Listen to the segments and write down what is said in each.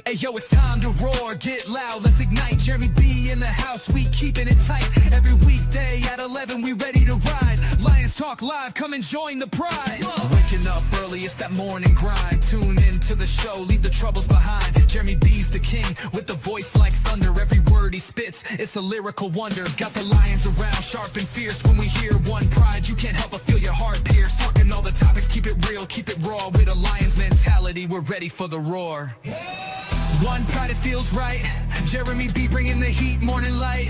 Hey yo, it's time to roar, get loud, let's ignite. Jeremy B in the house, we keeping it tight. Every weekday at 11, we ready to ride. Lions Talk Live, come and join the pride. Waking up early, it's that morning grind. Tune in to the show, leave the troubles behind. Jeremy B's the king, with the voice like thunder. Every word he spits, it's a lyrical wonder. Got the lions around, sharp and fierce. When we hear one pride, you can't help but feel your heart pierce. Talking all the topics, keep it real, keep it raw. With a Lions mentality, we're ready for the roar. One pride, it feels right. Jeremy B bringing the heat, morning light.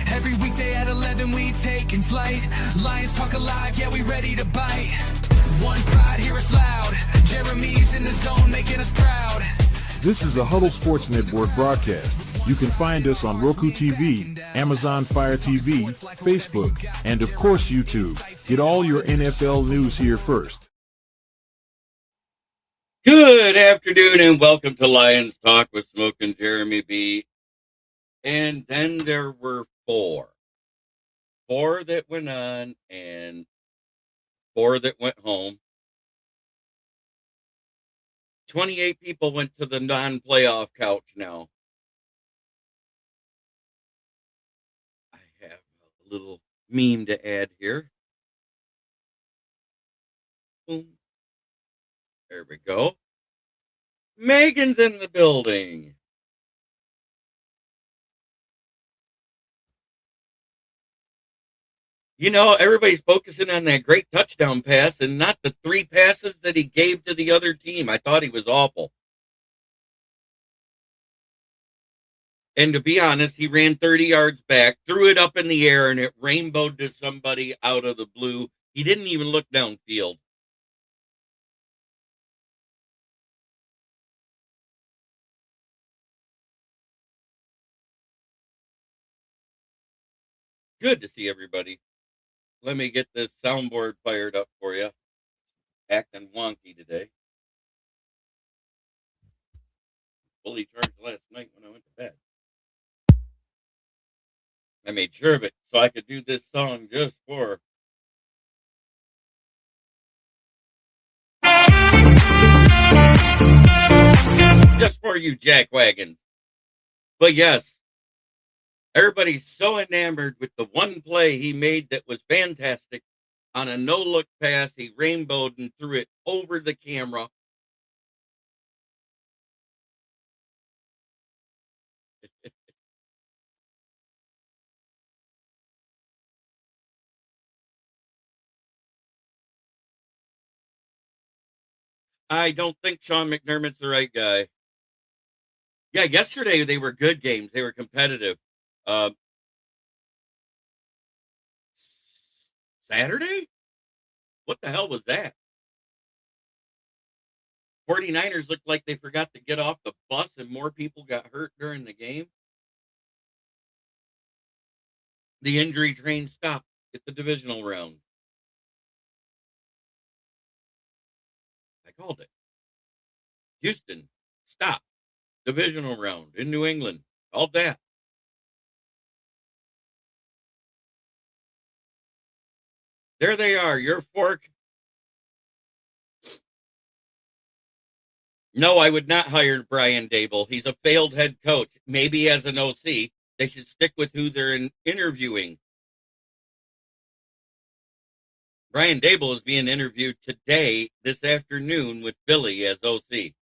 Every weekday at 11 we taking flight. Lions Talk Alive, yeah, we ready to bite. One pride, hear us loud. Jeremy's in the zone, making us proud. This is a Huddle Sports Network broadcast. You can find us on Roku TV, Amazon Fire TV, Facebook, and of course YouTube. Get all your NFL news here first. Good afternoon and welcome to Lions Talk with Smoke and Jeremy B. And then there were four that went on and four that went home. 28 people went to the non-playoff couch now. I have a little meme to add here. Boom. There we go. Megan's in the building. You know, everybody's focusing on that great touchdown pass and not the 3 passes that he gave to the other team. I thought he was awful. And to be honest, he ran 30 yards back, threw it up in the air, and it rainbowed to somebody out of the blue. He didn't even look downfield. Good to see everybody. Let me get this soundboard fired up for you. Acting wonky today. Fully charged last night when I went to bed. I made sure of it so I could do this song just for you, jackwagons. But yes, everybody's so enamored with the one play he made that was fantastic. On a no-look pass, he rainbowed and threw it over the camera. I don't think Sean McDermott's the right guy. Yeah, yesterday they were good games. They were competitive. Saturday? What the hell was that? 49ers looked like they forgot to get off the bus and more people got hurt during the game. The injury train stopped at the divisional round. I called it. Houston, stop. Divisional round in New England. All that. There they are, your fork. No, I would not hire Brian Daboll. He's a failed head coach. Maybe as an OC, they should stick with who they're interviewing. Brian Daboll is being interviewed today, this afternoon, with Philly as OC.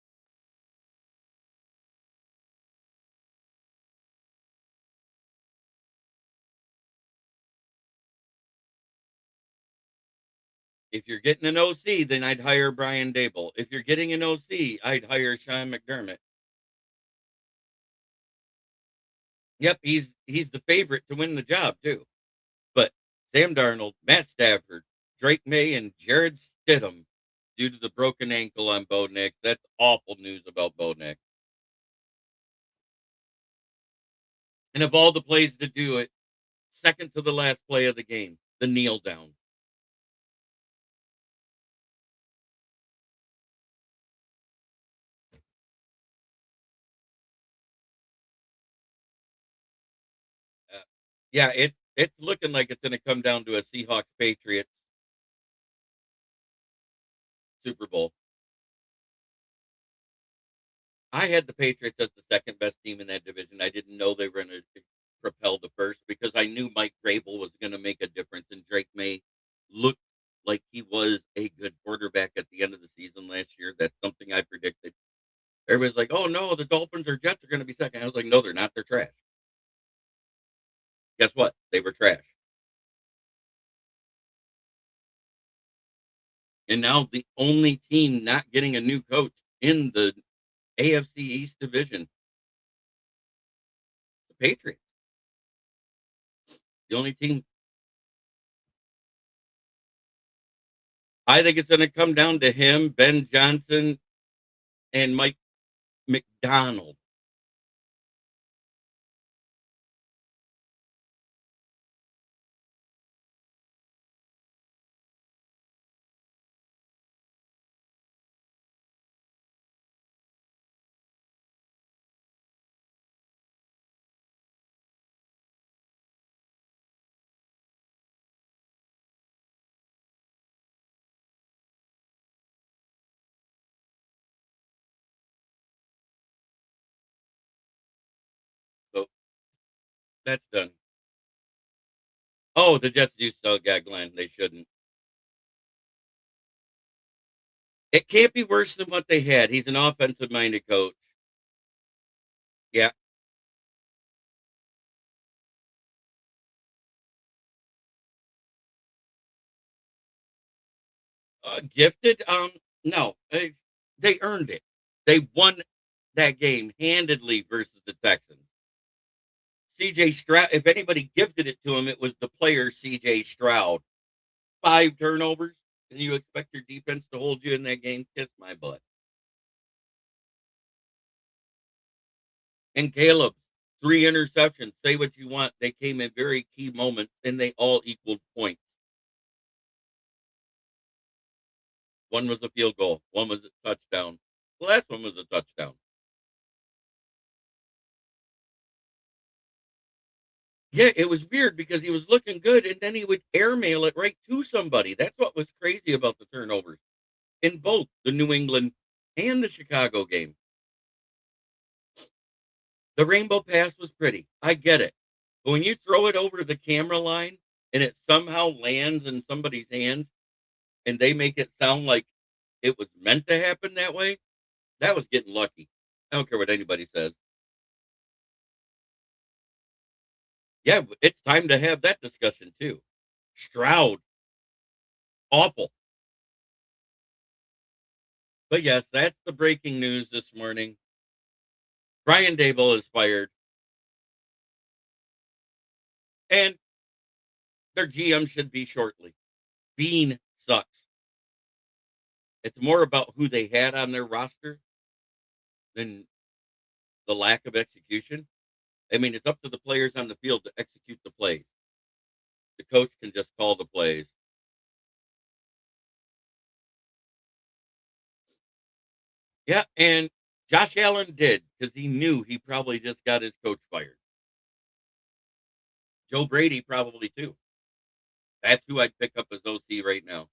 If you're getting an OC, then I'd hire Brian Daboll. If you're getting an OC, I'd hire Sean McDermott. Yep, he's the favorite to win the job, too. But Sam Darnold, Matt Stafford, Drake May, and Jared Stidham, due to the broken ankle on Bo Nix. That's awful news about Bo Nix. And of all the plays to do it, second to the last play of the game, the kneel down. Yeah, it's looking like it's going to come down to a Seahawks-Patriots Super Bowl. I had the Patriots as the second best team in that division. I didn't know they were going to propel to first because I knew Mike Vrabel was going to make a difference, and Drake May looked like he was a good quarterback at the end of the season last year. That's something I predicted. Everybody's like, "Oh no, the Dolphins or Jets are going to be second." I was like, "No, they're not. They're trash." Guess what? They were trash. And now the only team not getting a new coach in the AFC East division, the Patriots. The only team. I think it's going to come down to him, Ben Johnson, and Mike McDonald. So that's done. Oh, the Jets do still got Glenn. They shouldn't. It can't be worse than what they had. He's an offensive minded coach. Yeah. Gifted? No. They earned it. They won that game handedly versus the Texans. CJ Stroud, if anybody gifted it to him, it was the player CJ Stroud. 5 turnovers, and you expect your defense to hold you in that game? Kiss my butt. And Caleb, 3 interceptions. Say what you want. They came in very key moments, and they all equaled points. One was a field goal. One was a touchdown. The last one was a touchdown. Yeah, it was weird because he was looking good, and then he would airmail it right to somebody. That's what was crazy about the turnovers in both the New England and the Chicago game. The rainbow pass was pretty. I get it. But when you throw it over to the camera line and it somehow lands in somebody's hands and they make it sound like it was meant to happen that way, that was getting lucky. I don't care what anybody says. Yeah, it's time to have that discussion too. Stroud, awful. But yes, that's the breaking news this morning. Brian Dable is fired, and their GM should be shortly. Bean sucks. It's more about who they had on their roster than the lack of execution. I mean, it's up to the players on the field to execute the plays. The coach can just call the plays. Yeah, and Josh Allen did because he knew he probably just got his coach fired. Joe Brady probably too. That's who I'd pick up as OC right now.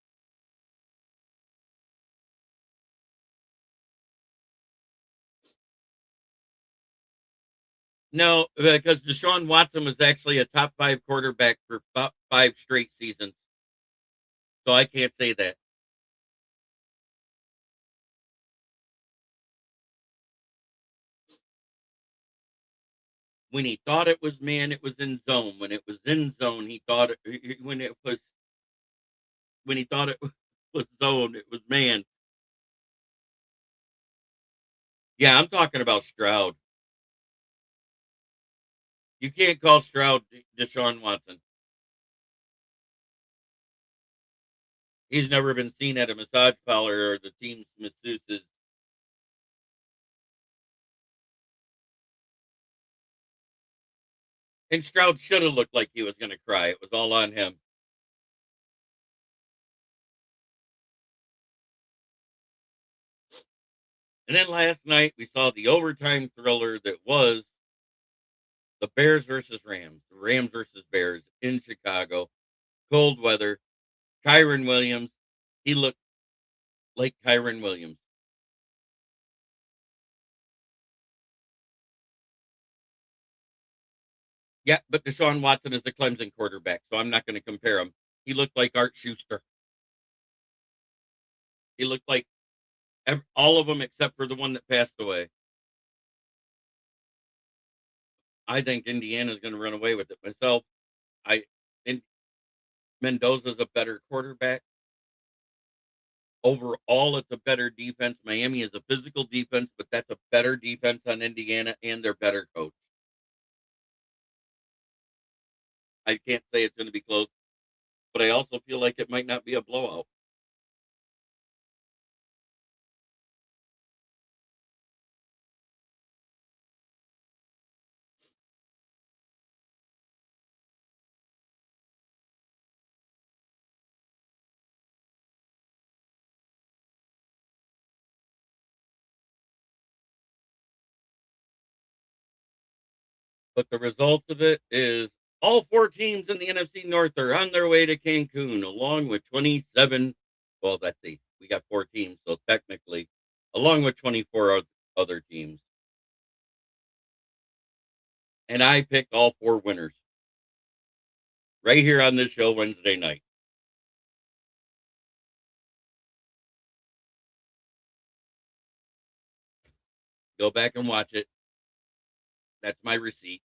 No, because Deshaun Watson was actually a top 5 quarterback for 5 straight seasons. So I can't say that. When he thought it was man, it was in zone. When it was in zone, he thought when he thought it was zone, it was man. Yeah, I'm talking about Stroud. You can't call Stroud Deshaun Watson. He's never been seen at a massage parlor or the team's masseuses. And Stroud should have looked like he was going to cry. It was all on him. And then last night we saw the overtime thriller that was the Bears versus Rams, the Rams versus Bears in Chicago. Cold weather. Kyron Williams, he looked like Kyron Williams. Yeah, but Deshaun Watson is the Clemson quarterback, so I'm not going to compare him. He looked like Art Schuster. He looked like all of them except for the one that passed away. I think Indiana's going to run away with it myself. I in Mendoza's a better quarterback. Overall, it's a better defense. Miami is a physical defense, but that's a better defense on Indiana and their better coach. I can't say it's going to be close, but I also feel like it might not be a blowout. But the result of it is all four teams in the NFC North are on their way to Cancun, along with 27. Well, that's eight. We got four teams, so technically, along with 24 other teams. And I picked all four winners right here on this show Wednesday night. Go back and watch it. That's my receipt.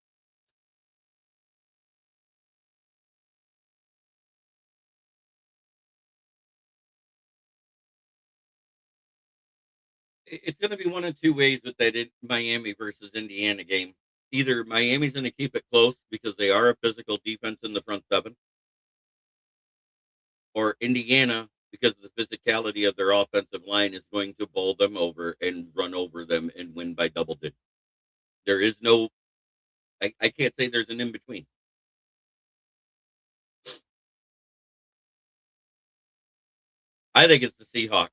It's going to be one of two ways with that Miami versus Indiana game. Either Miami's going to keep it close because they are a physical defense in the front seven, or Indiana, because of the physicality of their offensive line, is going to bowl them over and run over them and win by double digits. There is no, I can't say there's an in between. I think it's the Seahawks.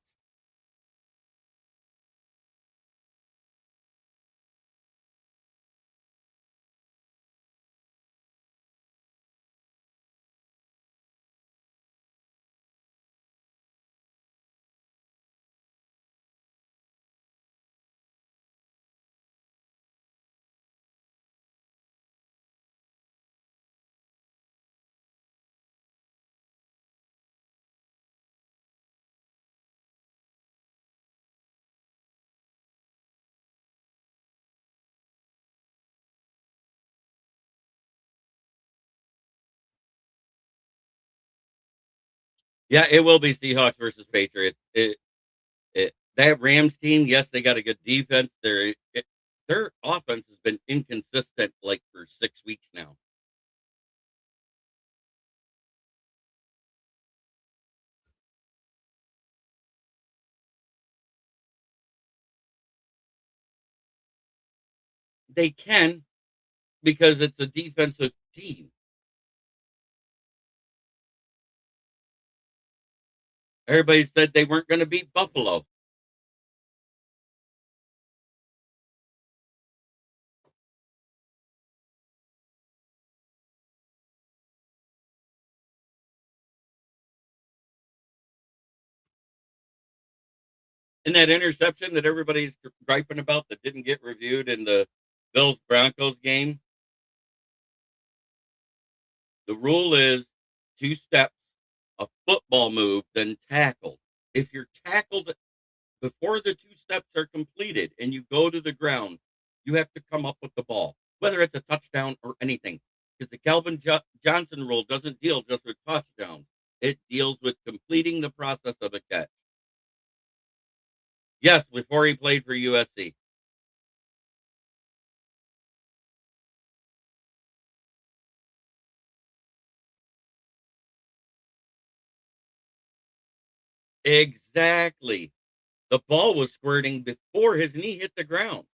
Yeah, it will be Seahawks versus Patriots. That Rams team, yes, they got a good defense. Their offense has been inconsistent like for 6 weeks now. They can because it's a defensive team. Everybody said they weren't going to beat Buffalo. And that interception that everybody's griping about that didn't get reviewed in the Bills Broncos game, the rule is 2 steps, a football move, then tackled. If you're tackled before the 2 steps are completed and you go to the ground, you have to come up with the ball, whether it's a touchdown or anything. Because the Calvin Johnson rule doesn't deal just with touchdowns, it deals with completing the process of a catch. Yes, before he played for USC. Exactly. The ball was squirting before his knee hit the ground.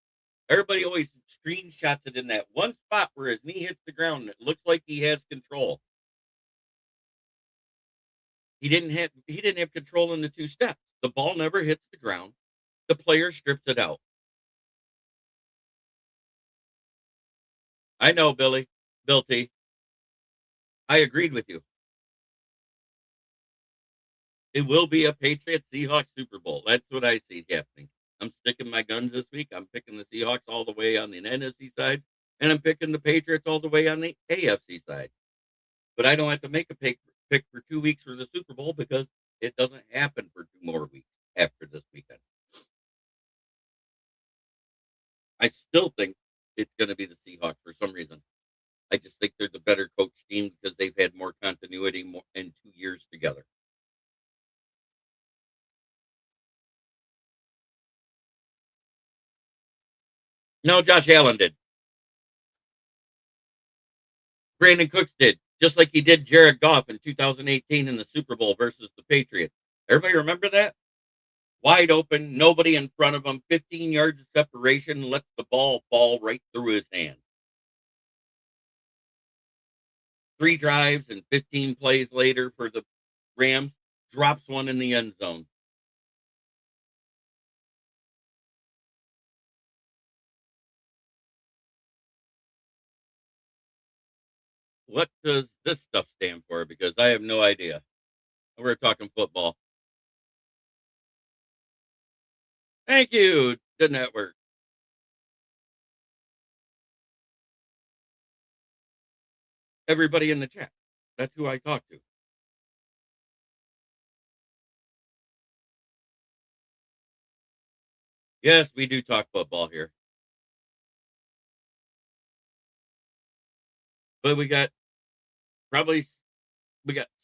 Everybody always screenshots it in that one spot where his knee hits the ground and it looks like he has control. He didn't have control in the 2 steps. The ball never hits the ground. The player strips it out. I know, Bill T. I agreed with you. It will be a Patriots Seahawks Super Bowl. That's what I see happening. I'm sticking my guns this week. I'm picking the Seahawks all the way on the NFC side. and I'm picking the Patriots all the way on the AFC side. But I don't have to make a pick for 2 weeks for the Super Bowl because it doesn't happen for 2 more weeks after this weekend. I still think it's going to be the Seahawks for some reason. I just think they're the better coach team because they've had more continuity in 2 years together. No, Josh Allen did. Brandon Cooks did, just like he did Jared Goff in 2018 in the Super Bowl versus the Patriots. Everybody remember that? Wide open, nobody in front of him, 15 yards of separation, lets the ball fall right through his hand. 3 drives and 15 plays later for the Rams, drops one in the end zone. What does this stuff stand for? Because I have no idea. We're talking football. Thank you, the network. Everybody in the chat. That's who I talk to. Yes, we do talk football here. But we got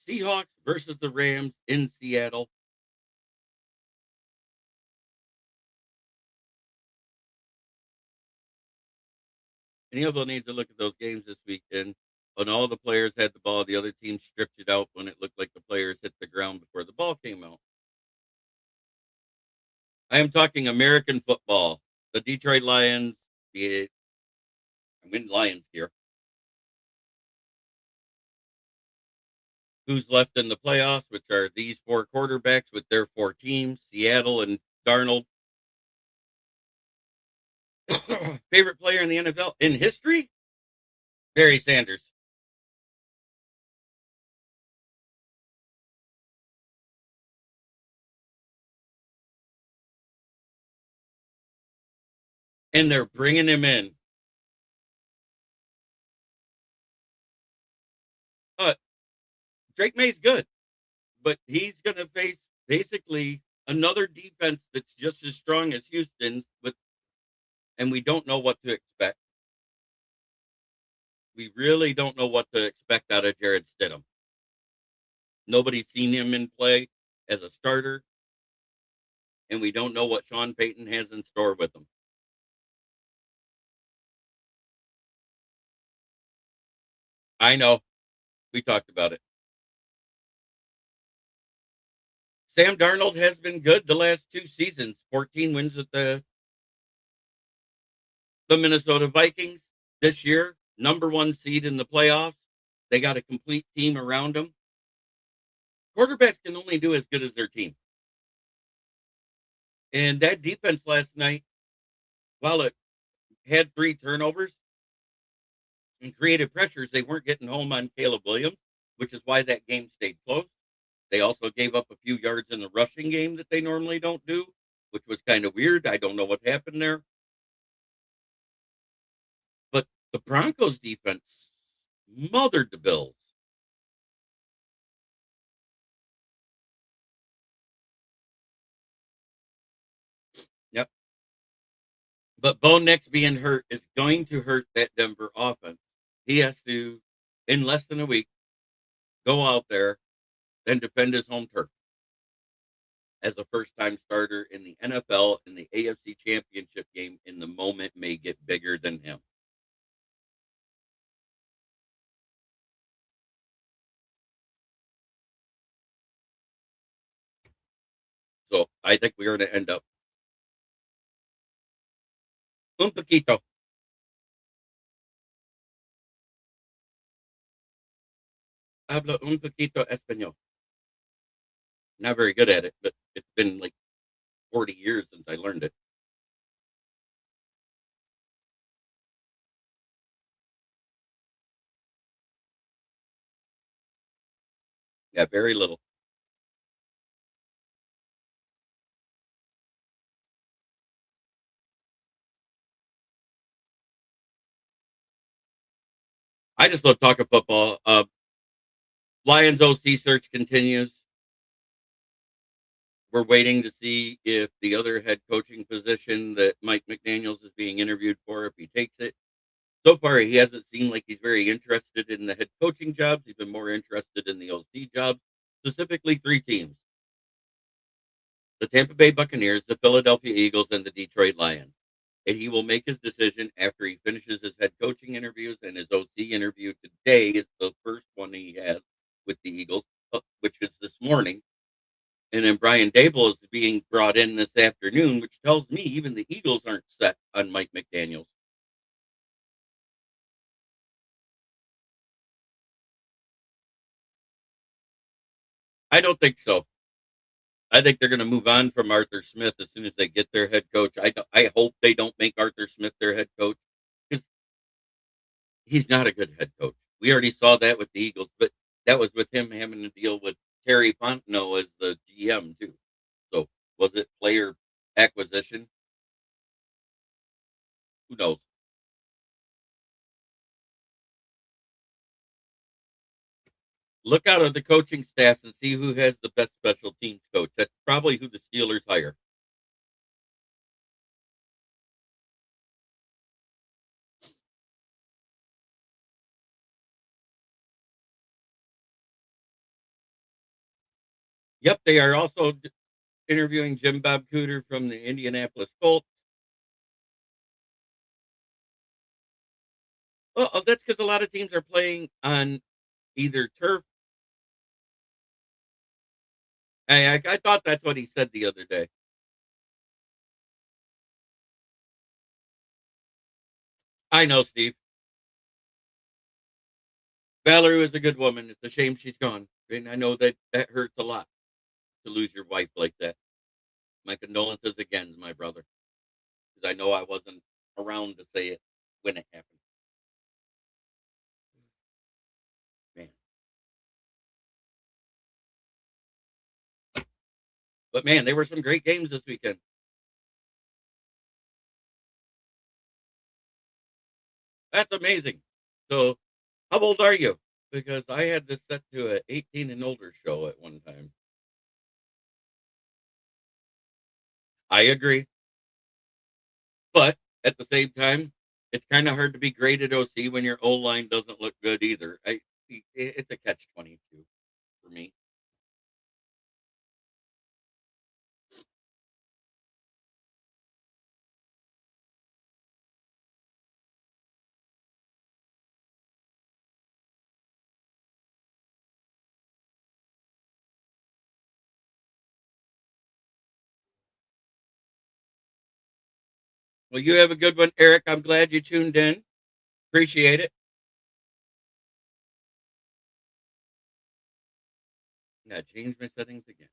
Seahawks versus the Rams in Seattle. Anybody needs to look at those games this weekend. When all the players had the ball, the other team stripped it out when it looked like the players hit the ground before the ball came out. I am talking American football. The Detroit Lions, I'm in Lions here. Who's left in the playoffs, which are these 4 quarterbacks with their 4 teams, Seattle and Darnold. Favorite player in the NFL in history? Barry Sanders. And they're bringing him in. Drake May's good, but he's going to face basically another defense that's just as strong as Houston's, and we don't know what to expect. We really don't know what to expect out of Jared Stidham. Nobody's seen him in play as a starter, and we don't know what Sean Payton has in store with him. I know. We talked about it. Sam Darnold has been good the last 2 seasons. 14 wins with the Minnesota Vikings. This year, number 1 seed in the playoffs. They got a complete team around them. Quarterbacks can only do as good as their team. And that defense last night, while it had 3 turnovers and created pressures, they weren't getting home on Caleb Williams, which is why that game stayed close. They also gave up a few yards in the rushing game that they normally don't do, which was kind of weird. I don't know what happened there. But the Broncos defense mothered the Bills. Yep. But Bo Nix being hurt is going to hurt that Denver offense. He has to, in less than a week, go out there and defend his home turf as a first-time starter in the NFL in the AFC Championship game, and the moment may get bigger than him. So I think we're going to end up un poquito. Hablo un poquito español. Not very good at it, but it's been like 40 years since I learned it. Yeah, very little. I just love talking football. Lions OC search continues. We're waiting to see if the other head coaching position that Mike McDaniels is being interviewed for, if he takes it. So far, he hasn't seemed like he's very interested in the head coaching jobs. He's been more interested in the OC jobs, specifically three teams: the Tampa Bay Buccaneers, the Philadelphia Eagles, and the Detroit Lions. And he will make his decision after he finishes his head coaching interviews, and his OC interview today is the first one he has with the Eagles, which is this morning. And then Brian Dable is being brought in this afternoon, which tells me even the Eagles aren't set on Mike McDaniels. I don't think so. I think they're going to move on from Arthur Smith as soon as they get their head coach. I hope they don't make Arthur Smith their head coach, because he's not a good head coach. We already saw that with the Eagles, but that was with him having to deal with Terry Fontenot as the GM too. So was it player acquisition? Who knows? Look out at the coaching staffs and see who has the best special teams coach. That's probably who the Steelers hire. Yep, they are also interviewing Jim Bob Cooter from the Indianapolis Colts. Oh, that's because a lot of teams are playing on either turf. I thought that's what he said the other day. I know, Steve. Valerie was a good woman. It's a shame she's gone. And I know that that hurts a lot to lose your wife like that. My condolences again, my brother, because I know I wasn't around to say it when it happened. Man. But man, there were some great games this weekend. That's amazing. So, how old are you? Because I had this set to a 18 and older show at one time. I agree. But at the same time, it's kind of hard to be great at OC when your O line doesn't look good either. It's a catch 22 for me. Well, you have a good one, Eric. I'm glad you tuned in. Appreciate it. Yeah, change my settings again.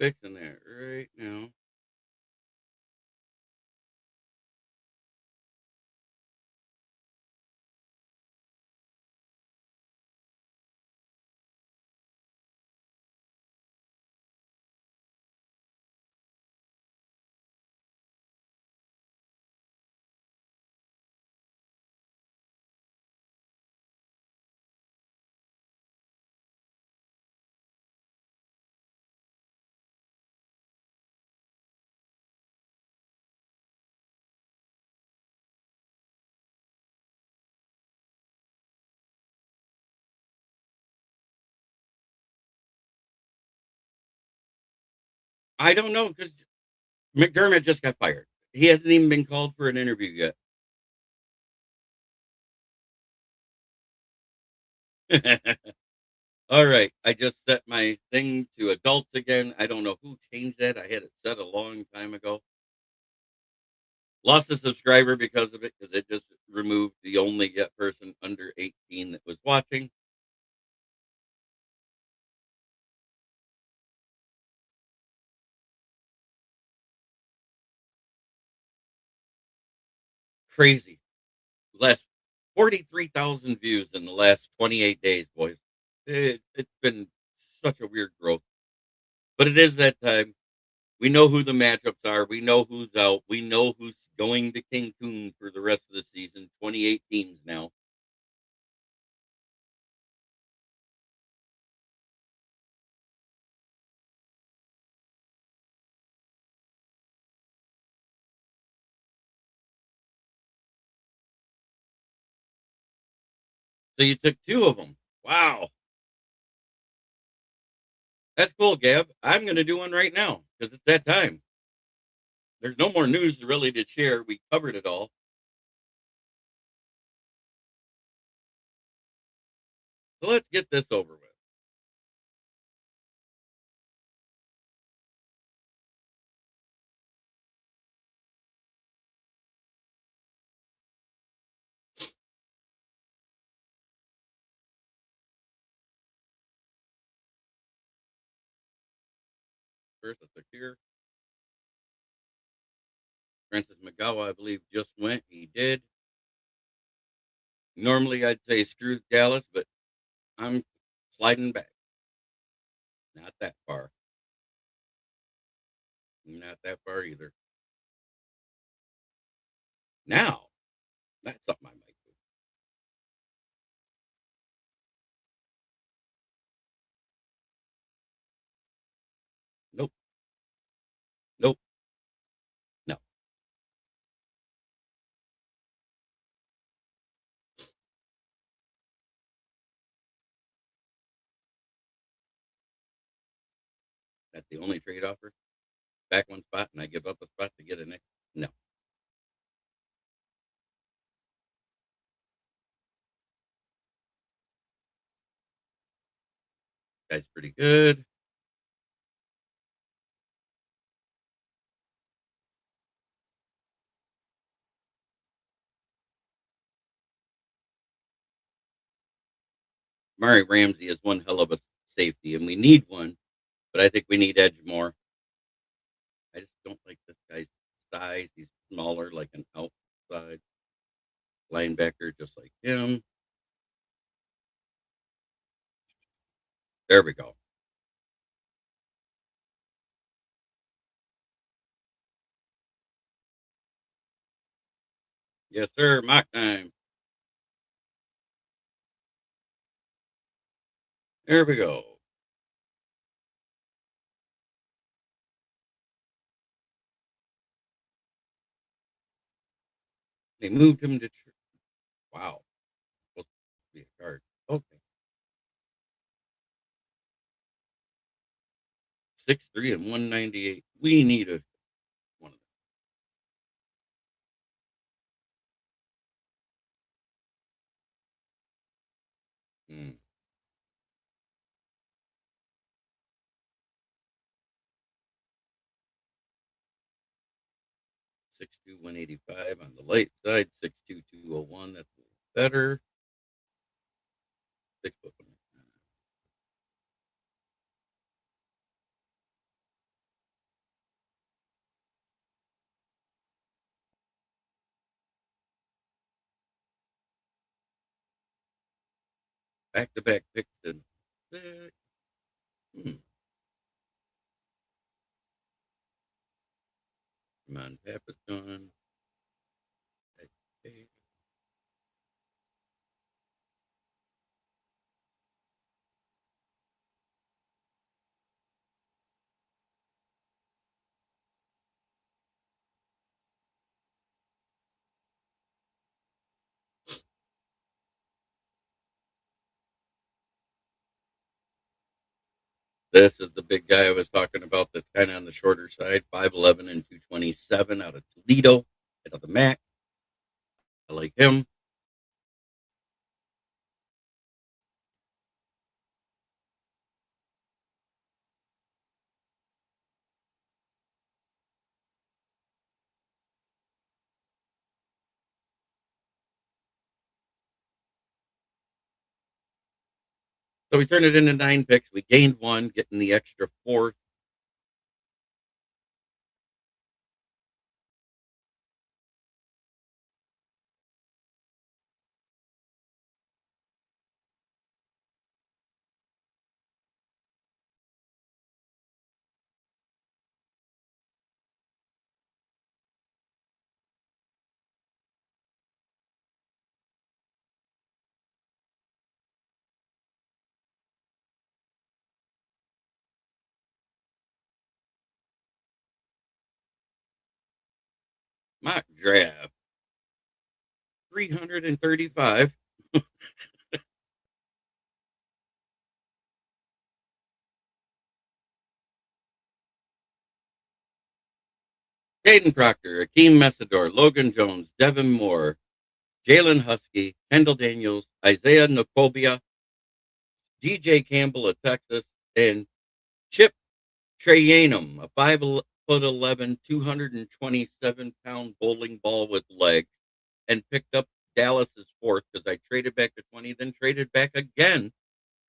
Fixing that right now. I don't know because McDermott just got fired. He hasn't even been called for an interview yet. All right. I just set my thing to adults again. I don't know who changed that. I had it set a long time ago. Lost a subscriber because of it, because it just removed the only yet person under 18 that was watching. crazy. Last 43,000 views in the last 28 days, boys. It's been such a weird growth, but it is that time. We know who the matchups are. We know who's out. We know who's going to Cancun for the rest of the season. 28 teams now. So you took two of them. Wow. That's cool, Gab. I'm going to do one right now because it's that time. There's no more news really to share. We covered it all. So let's get this over with. First, let's look here. Francis McGowan, I believe, just went. He did. Normally, I'd say screw Dallas, but I'm sliding back. Not that far. Not that far either. Now, that's something I might do. Nope. Nope. No. That's the only trade offer. Back one spot, and I give up a spot to get a next. No. Guy's pretty good. Murray Ramsey is one hell of a safety, and we need one, but I think we need edge more. I just don't like this guy's size. He's smaller, like an outside linebacker, just like him. There we go. Yes, sir. Mock time. There we go. They moved him to. Wow. Supposed to be a guard. Okay. 6'3" and 198. We need a one of them. 6'2", 185 on the light side. 6'2", 201. That's a little better. 6 foot. Back-to-back picks and Come on, Papa's gone. Okay. This is the big guy I was talking about that's kind of on the shorter side, 5'11" and 227 out of Toledo, out of the MAC. I like him. So we turned it into 9 picks. We gained one, getting the extra fourth. Mock draft 335. Caden Proctor, Akeem Messidor, Logan Jones, Devin Moore, Jalen Husky, Kendall Daniels, Isaiah Nokobia, DJ Campbell of Texas, and Chip Trayanum, a 5'11", 227-pound bowling ball with legs, and picked up Dallas's fourth because I traded back to 20, then traded back again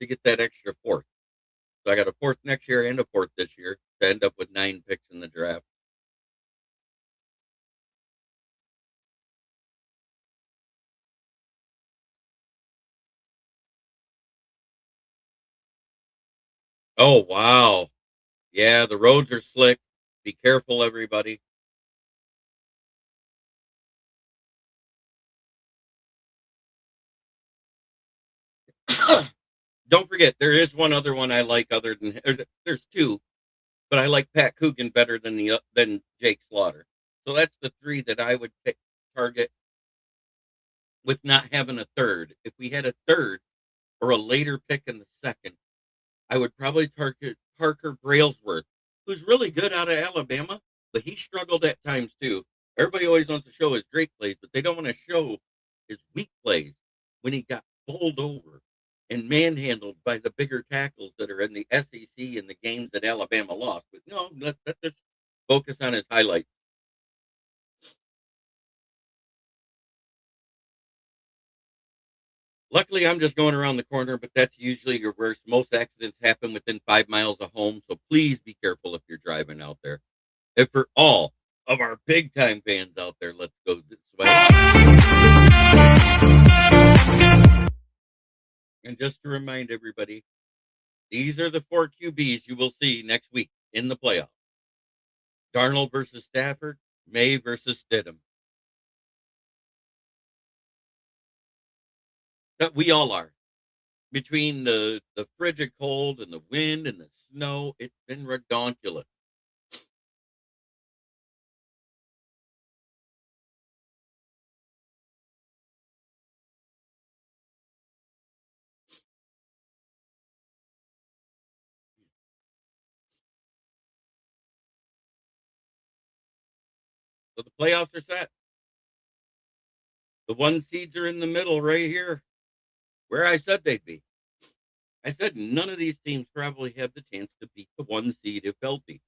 to get that extra fourth. So I got a fourth next year and a fourth this year to end up with 9 picks in the draft. Oh, wow. Yeah, the roads are slick. Be careful, everybody. Don't forget, there is one other one I like other than there's two, but I like Pat Coogan better than Jake Slaughter. So that's the 3 that I would target with not having a third. If we had a third or a later pick in the second, I would probably target Parker Brailsworth, who's really good out of Alabama, but he struggled at times too. Everybody always wants to show his great plays, but they don't want to show his weak plays when he got bowled over and manhandled by the bigger tackles that are in the SEC and the games that Alabama lost. But no, let's just focus on his highlights. Luckily, I'm just going around the corner, but that's usually your worst. Most accidents happen within 5 miles of home, so please be careful if you're driving out there. And for all of our big time fans out there, let's go this way. And just to remind everybody, these are the 4 QBs you will see next week in the playoffs. Darnold versus Stafford, May versus Stidham. That we all are. Between the frigid cold and the wind and the snow, it's been redonkulous. So the playoffs are set. The 1 seeds are in the middle right here, where I said they'd be. I said none of these teams probably have the chance to beat the 1 seed if healthy.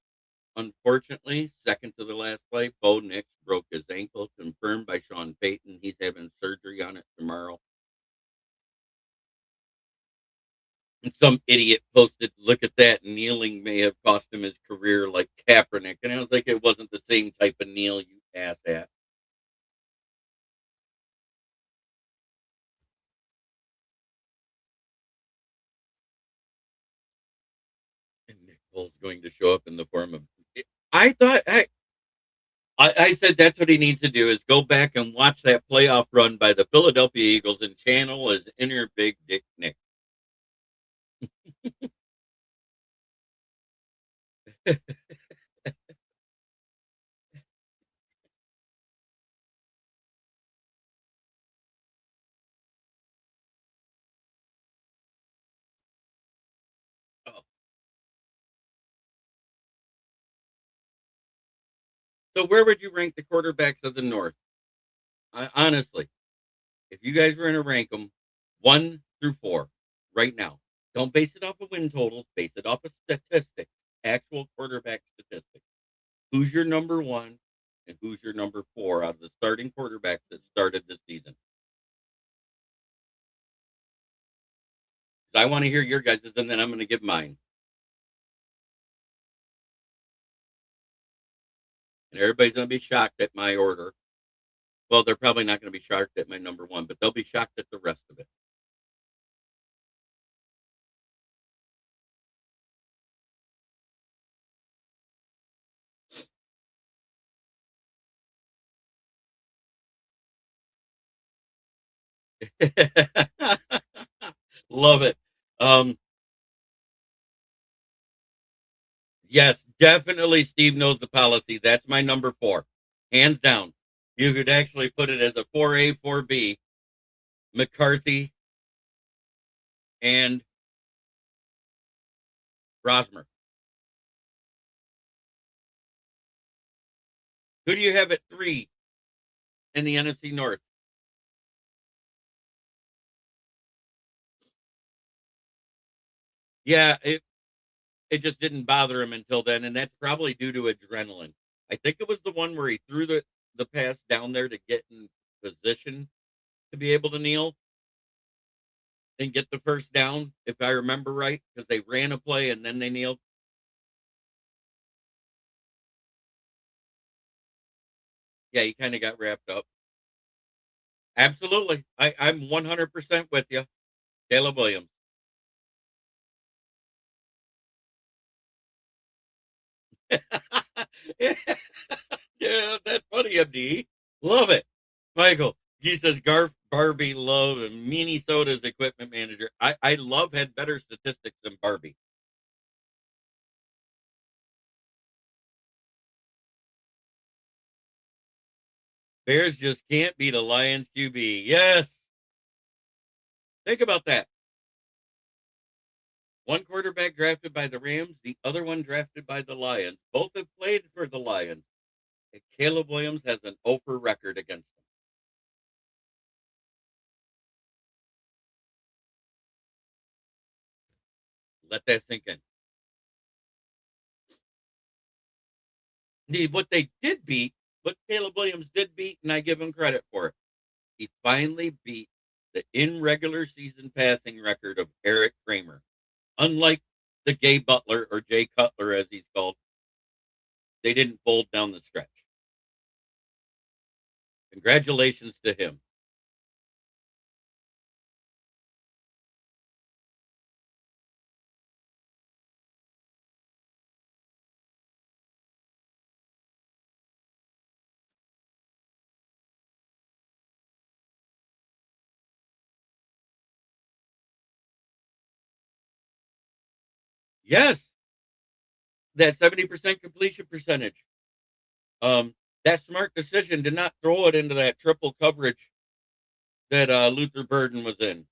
Unfortunately, second to the last play, Bo Nix broke his ankle, confirmed by Sean Payton. He's having surgery on it tomorrow. And some idiot posted, look at that, kneeling may have cost him his career like Kaepernick. And I was like, it wasn't the same type of kneel, you asshat. And Nick Foles going to show up in the form of. I thought, I said that's what he needs to do is go back and watch that playoff run by the Philadelphia Eagles and channel his inner big dick Nick. Oh. So where would you rank the quarterbacks of the North? Honestly, if you guys were going to rank them 1 through 4 right now, don't base it off of win totals, base it off of statistics, actual quarterback statistics. Who's your number 1 and who's your number 4 out of the starting quarterbacks that started this season? I want to hear your guys' and then I'm going to give mine. And everybody's going to be shocked at my order. Well, they're probably not going to be shocked at my number 1, but they'll be shocked at the rest of it. Love it. Yes, definitely Steve knows the policy. That's my number 4. Hands down. You could actually put it as a 4A, 4B. McCarthy and Rosmer. Who do you have at 3 in the NFC North? Yeah, it just didn't bother him until then, and that's probably due to adrenaline. I think it was the one where he threw the pass down there to get in position to be able to kneel and get the first down, if I remember right, because they ran a play and then they kneeled. Yeah, he kind of got wrapped up. Absolutely. I'm 100% with you. Caleb Williams. Yeah, that's funny, MD. Love it. Michael, he says Garf Barbie love and Minnesota's equipment manager. I love had better statistics than Barbie. Bears just can't beat a Lions QB. Yes. Think about that. One quarterback drafted by the Rams, the other one drafted by the Lions. Both have played for the Lions. And Caleb Williams has an 0 for record against them. Let that sink in. What they did beat, what Caleb Williams did beat, and I give him credit for it. He finally beat the in regular season passing record of Eric Kramer. Unlike the Gay Butler or Jay Cutler, as he's called, they didn't fold down the stretch. Congratulations to him. Yes, that 70% completion percentage. That smart decision to not throw it into that triple coverage that Luther Burden was in,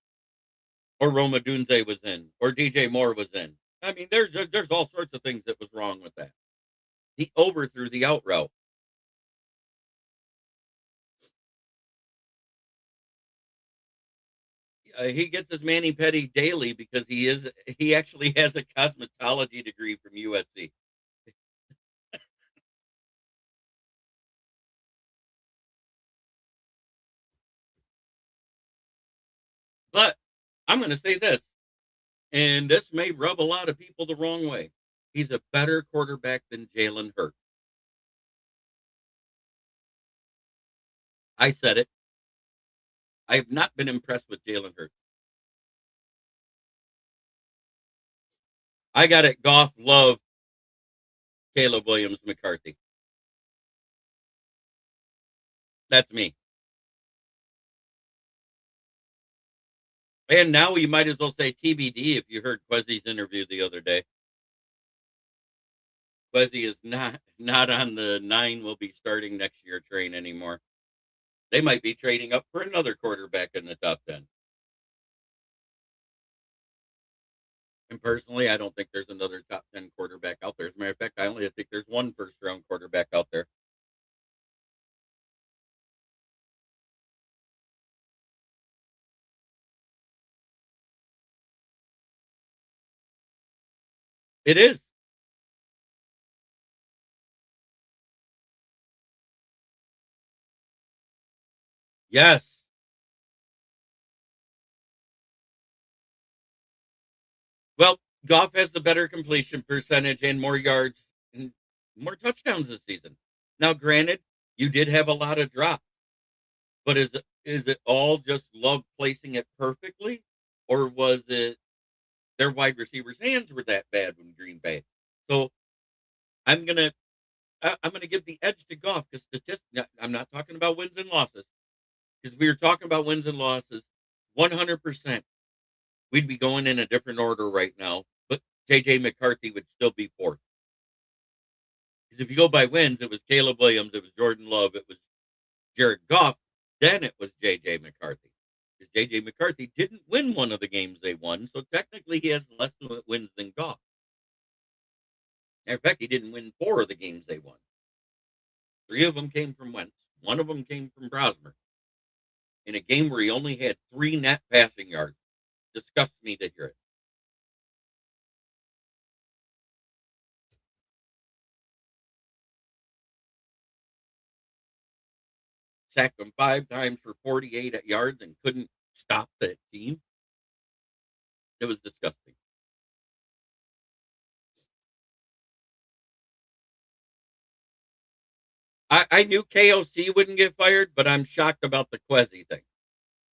or Roma Dunze was in, or DJ Moore was in. I mean, there's all sorts of things that was wrong with that. He overthrew the out route. He gets his mani petty daily because he actually has a cosmetology degree from USC. But I'm going to say this, and this may rub a lot of people the wrong way. He's a better quarterback than Jalen Hurts. I said it. I have not been impressed with Jalen Hurts. I got it. Goff, Love, Caleb Williams, McCarthy. That's me. And now we might as well say TBD if you heard Quezzy's interview the other day. Quezzy is not on the 9 will be starting next year train anymore. They might be trading up for another quarterback in the top 10. And personally, I don't think there's another top 10 quarterback out there. As a matter of fact, I only think there's one first round quarterback out there. It is. Yes. Well, Goff has the better completion percentage and more yards and more touchdowns this season. Now, granted, you did have a lot of drops, but is it all just Love placing it perfectly, or was it their wide receivers' hands were that bad in Green Bay? So I'm gonna I'm gonna give the edge to Goff because statistics. I'm not talking about wins and losses because we were talking about wins and losses. 100%, we'd be going in a different order right now, but JJ McCarthy would still be fourth. Because if you go by wins, it was Caleb Williams, it was Jordan Love, it was Jared Goff, then it was J.J. McCarthy. Because J.J. McCarthy didn't win one of the games they won, so technically he has less wins than Goff. In fact, he didn't win 4 of the games they won. 3 of them came from Wentz. 1 of them came from Brosmer. In a game where he only had 3 net passing yards. Disgusts me to hear it. Sacked them 5 times for 48 yards and couldn't stop that team. It was disgusting. I knew KOC wouldn't get fired, but I'm shocked about the Quezzy thing.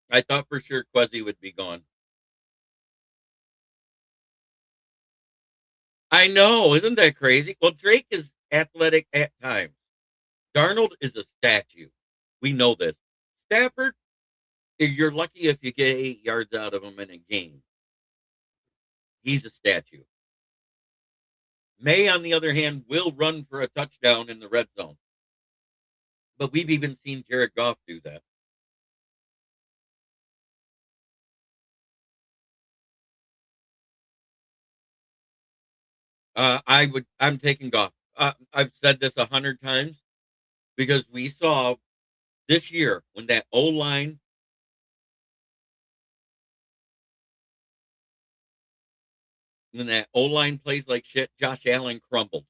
I thought for sure Quezzy would be gone. I know, isn't that crazy? Well, Drake is athletic at times. Darnold is a statue. We know this. Stafford, you're lucky if you get 8 yards out of him in a game. He's a statue. May, on the other hand, will run for a touchdown in the red zone. But we've even seen Jared Goff do that. I'm taking Goff. I've said this 100 times because we saw this year when that O-line plays like shit, Josh Allen crumbled.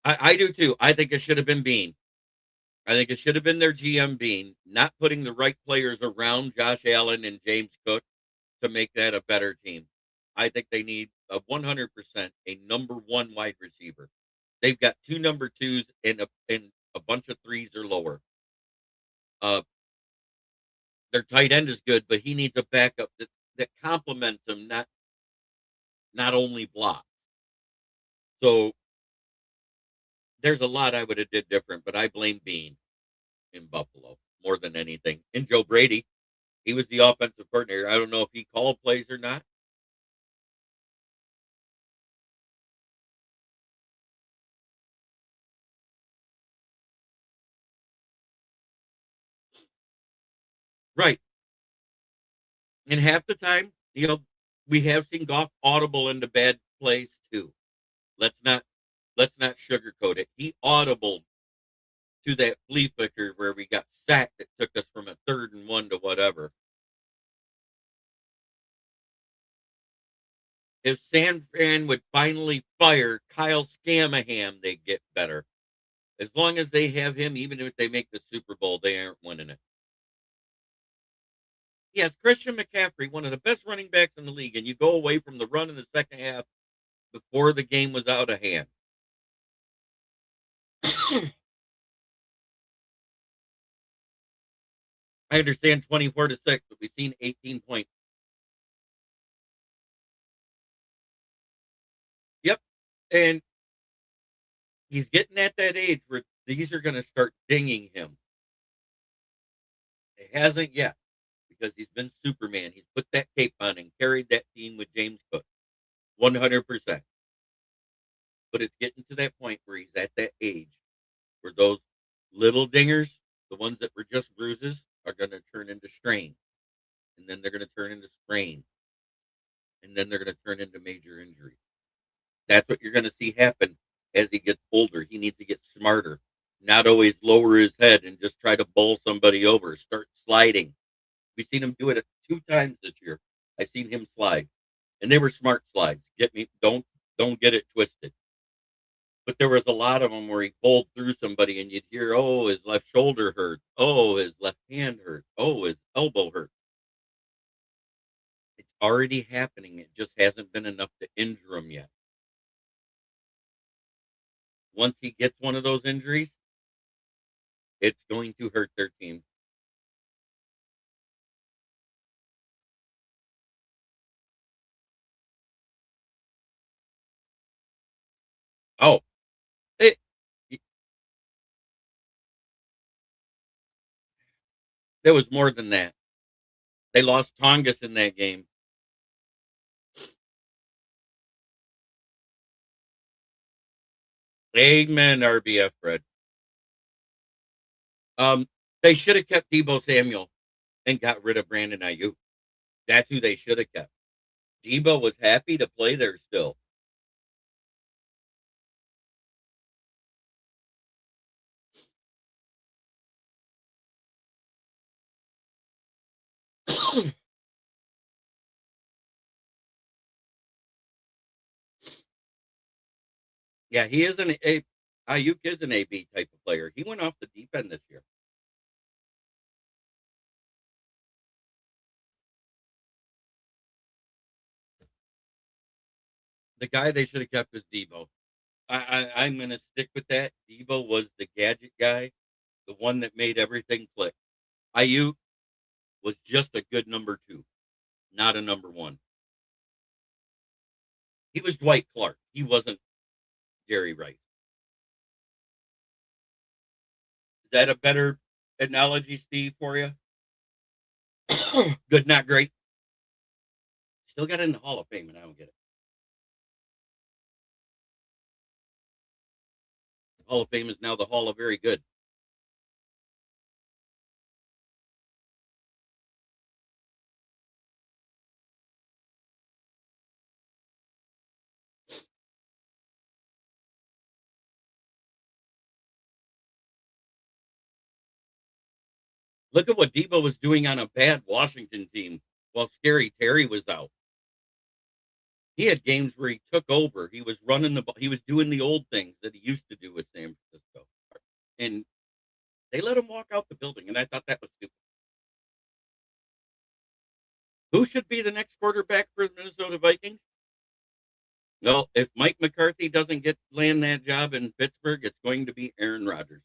I do too. I think it should have been Bean. I think it should have been their GM Bean, not putting the right players around Josh Allen and James Cook to make that a better team. I think they need a 100% a number 1 wide receiver. They've got 2 number 2s and a bunch of 3s or lower. Their tight end is good, but he needs a backup that complements him, not only block. So there's a lot I would have did different, but I blame Bean in Buffalo more than anything. And Joe Brady, he was the offensive coordinator. I don't know if he called plays or not. Right. And half the time, we have seen Goff audible into bad plays too. Let's not sugarcoat it. He audibled to that flea flicker where we got sacked that took us from a 3rd and 1 to whatever. If San Fran would finally fire Kyle Scamaham, they'd get better. As long as they have him, even if they make the Super Bowl, they aren't winning it. Yes, Christian McCaffrey, one of the best running backs in the league, and you go away from the run in the second half before the game was out of hand. I understand 24-6, but we've seen 18 points. Yep. And he's getting at that age where these are going to start dinging him. It hasn't yet because he's been Superman. He's put that cape on and carried that team with James Cook 100%. But it's getting to that point where he's at that age where those little dingers, the ones that were just bruises, are going to turn into strain. And then they're going to turn into sprain. And then they're going to turn into major injury. That's what you're going to see happen as he gets older. He needs to get smarter, not always lower his head and just try to bowl somebody over, start sliding. We've seen him do it 2 times this year. I've seen him slide, and they were smart slides. Don't get it twisted. But there was a lot of them where he pulled through somebody, and you'd hear, "Oh, his left shoulder hurt. Oh, his left hand hurt. Oh, his elbow hurt." It's already happening. It just hasn't been enough to injure him yet. Once he gets one of those injuries, it's going to hurt their team. Oh, it, there was more than that. They lost Tongas in that game. Amen, RBF Fred. They should have kept Debo Samuel and got rid of Brandon Ayuk. That's who they should have kept. Debo was happy to play there still. Yeah, he is an A. Ayuk is an AB type of player. He went off the deep end this year. The guy they should have kept is Debo. I'm going to stick with that. Debo was the gadget guy, the one that made everything click. Ayuk was just a good number 2, not a number 1. He was Dwight Clark. He wasn't Jerry Rice. Is that a better analogy, Steve, for you? Good, not great. Still got in the Hall of Fame, and I don't get it. The Hall of Fame is now the Hall of Very Good. Look at what Debo was doing on a bad Washington team while Scary Terry was out. He had games where he took over. He was running the ball. He was doing the old things that he used to do with San Francisco. And they let him walk out the building, and I thought that was stupid. Who should be the next quarterback for the Minnesota Vikings? Well, if Mike McCarthy doesn't land that job in Pittsburgh, it's going to be Aaron Rodgers.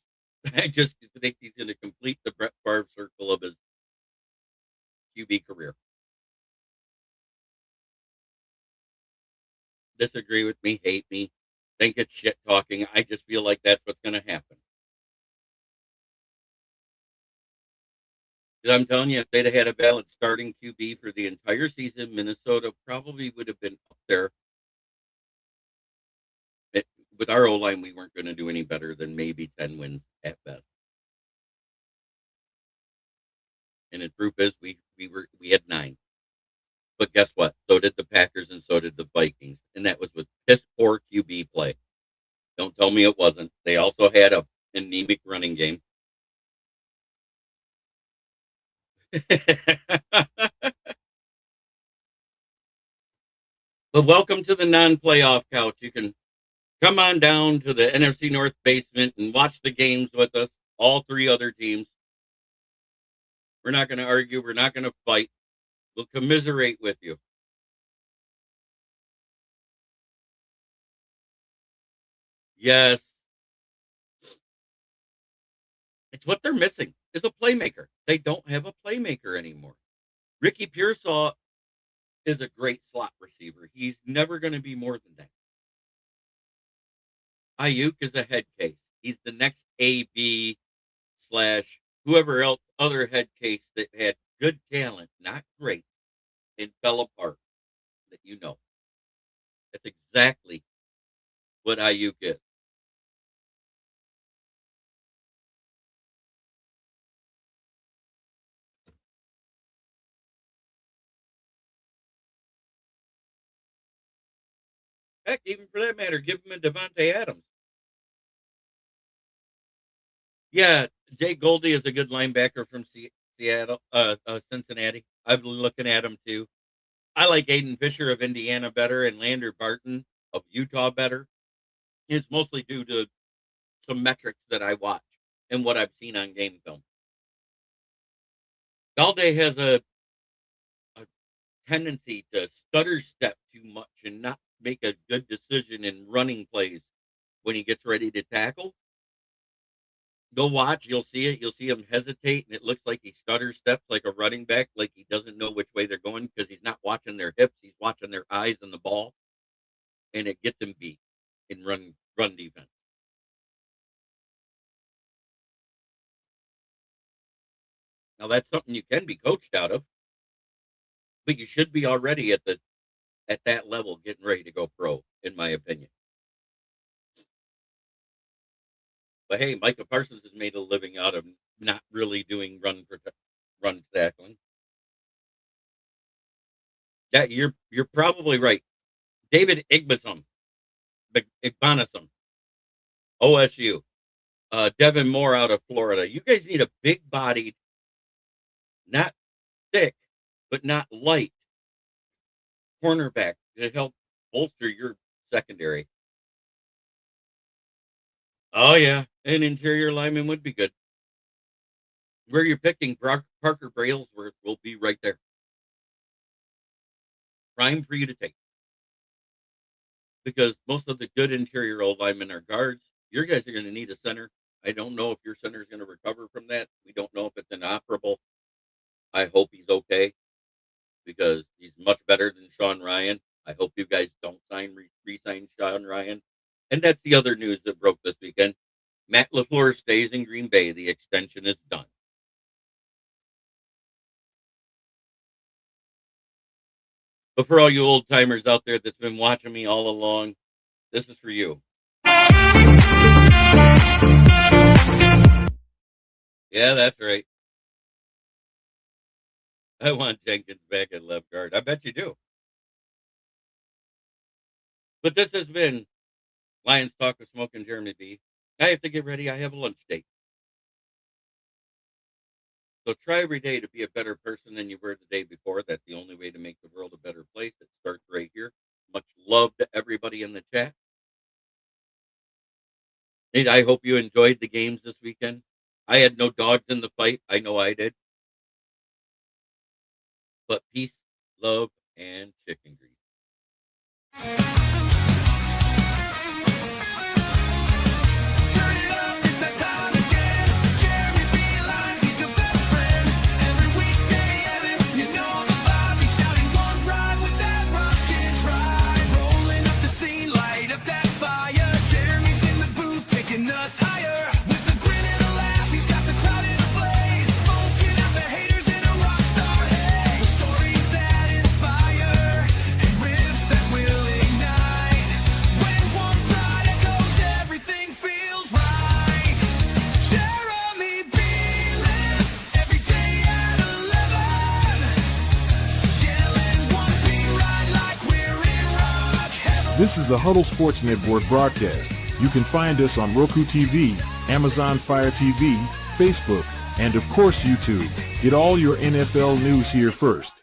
I just think he's going to complete the Brett Favre circle of his QB career. Disagree with me, hate me, think it's shit talking. I just feel like that's what's going to happen. I'm telling you, if they'd have had a valid starting QB for the entire season, Minnesota probably would have been up there. With our O-line, we weren't going to do any better than maybe 10 wins at best. And the proof is we had 9. But guess what? So did the Packers and so did the Vikings. And that was with piss poor QB play. Don't tell me it wasn't. They also had a anemic running game. But welcome to the non-playoff couch. You can come on down to the NFC North basement and watch the games with us, all 3 other teams. We're not going to argue. We're not going to fight. We'll commiserate with you. Yes. It's what they're missing is a playmaker. They don't have a playmaker anymore. Ricky Pearsall is a great slot receiver. He's never going to be more than that. Ayuk is a head case. He's the next AB / whoever else, other head case that had good talent, not great, and fell apart that you know. That's exactly what Ayuk is. Heck, even for that matter, give him a Devontae Adams. Yeah, Jake Goldie is a good linebacker from Seattle, Cincinnati. I've been looking at him too. I like Aiden Fisher of Indiana better and Lander Barton of Utah better. It's mostly due to some metrics that I watch and what I've seen on game film. Galde has a tendency to stutter step too much and not make a good decision in running plays when he gets ready to tackle. Go watch, you'll see it. You'll see him hesitate, and it looks like he stutter steps like a running back, like he doesn't know which way they're going because he's not watching their hips. He's watching their eyes and the ball, and it gets him beat in run defense. Now that's something you can be coached out of, but you should be already at that level, getting ready to go pro, in my opinion. But hey, Micah Parsons has made a living out of not really doing run tackling. Yeah, you're probably right. David Igbansom, OSU. Devin Moore out of Florida. You guys need a big-bodied, not thick, but not light cornerback to help bolster your secondary. Oh, yeah. An interior lineman would be good. Where you're picking, Parker Brailsworth will be right there. Prime for you to take. Because most of the good interior old linemen are guards. Your guys are going to need a center. I don't know if your center is going to recover from that. We don't know if it's inoperable. I hope he's okay because he's much better than Sean Ryan. I hope you guys don't re-sign Sean Ryan. And that's the other news that broke this weekend. Matt LaFleur stays in Green Bay. The extension is done. But for all you old timers out there that's been watching me all along, this is for you. Yeah, that's right. I want Jenkins back at left guard. I bet you do. But this has been Lions Talk with Smoke and Jeremy B. I have to get ready. I have a lunch date. So try every day to be a better person than you were the day before. That's the only way to make the world a better place. It starts right here. Much love to everybody in the chat. And I hope you enjoyed the games this weekend. I had no dogs in the fight. I know I did. But peace, love, and chicken grease. This is a Huddle Sports Network broadcast. You can find us on Roku TV, Amazon Fire TV, Facebook, and of course YouTube. Get all your NFL news here first.